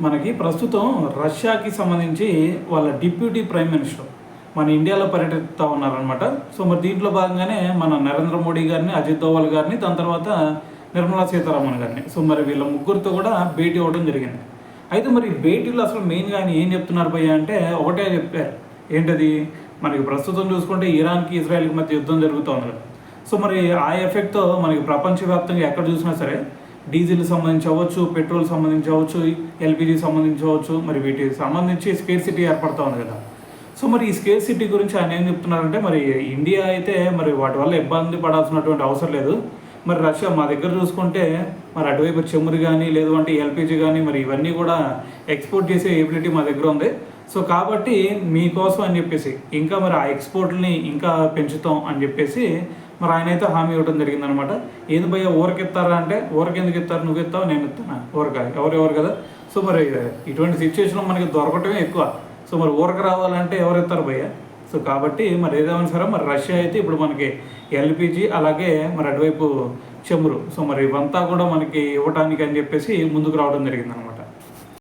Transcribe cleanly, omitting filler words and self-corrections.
మనకి ప్రస్తుతం రష్యాకి సంబంధించి వాళ్ళ డిప్యూటీ ప్రైమ్ మినిస్టర్ మన ఇండియాలో పర్యటిస్తూ ఉన్నారనమాట. సో మరి దీంట్లో భాగంగానే మన నరేంద్ర మోడీ గారిని, అజిత్ దోవల్ గారిని, దాని తర్వాత నిర్మలా సీతారామన్ గారిని, సో మరి వీళ్ళ ముగ్గురితో కూడా భేటీ అవ్వడం జరిగింది. అయితే మరి భేటీలో అసలు మెయిన్గా ఆయన ఏం చెప్తున్నారు భయ్య అంటే ఒకటే చెప్పారు. ఏంటది? మనకి ప్రస్తుతం చూసుకుంటే ఇరాన్కి ఇజ్రాయెల్కి మధ్య యుద్ధం జరుగుతుంది కదా. సో మరి ఆ ఎఫెక్ట్తో మనకి ప్రపంచవ్యాప్తంగా ఎక్కడ చూసినా సరే డీజిల్ సంబంధించి అవ్వచ్చు, పెట్రోల్ సంబంధించి అవ్వచ్చు, ఎల్పిజి సంబంధించి అవ్వచ్చు, మరి వీటికి సంబంధించి స్కేర్ సిటీ ఏర్పడుతూ ఉంది కదా. సో మరి ఈ స్కేర్ సిటీ గురించి ఆయన ఏం చెప్తున్నారంటే మరి ఇండియా అయితే మరి వాటి వల్ల ఇబ్బంది పడాల్సినటువంటి అవసరం లేదు. మరి రష్యా మా దగ్గర చూసుకుంటే మరి అటువైపు చెమురు కానీ లేదు అంటే ఎల్పిజి కానీ మరి ఇవన్నీ కూడా ఎక్స్పోర్ట్ చేసే ఎబిలిటీ మా దగ్గర ఉంది. సో కాబట్టి మీకోసం అని చెప్పేసి ఇంకా మరి ఆ ఎక్స్పోర్ట్ని ఇంకా పెంచుతాం అని చెప్పేసి మరి ఆయన అయితే హామీ ఇవ్వడం జరిగిందనమాట. ఏంది భయ్య ఊరకెత్తారా అంటే, ఊరకెందుకు ఇస్తారు, నువ్వు ఇస్తావు నేను ఇస్తాను, ఊరక ఎవరెవరు కదా. సో మరి ఇటువంటి సిచ్యువేషన్లో మనకి దొరకటమే ఎక్కువ. సో మరి ఊరక రావాలంటే ఎవరు ఇస్తారు భయ్య. సో కాబట్టి మరి ఏదేమైనా సరే మరి రష్యా అయితే ఇప్పుడు మనకి ఎల్పిజి అలాగే మరి అటువైపు చెమురు, సో మరి ఇవంతా కూడా మనకి ఇవ్వటానికి అని చెప్పేసి ముందుకు రావడం జరిగిందనమాట.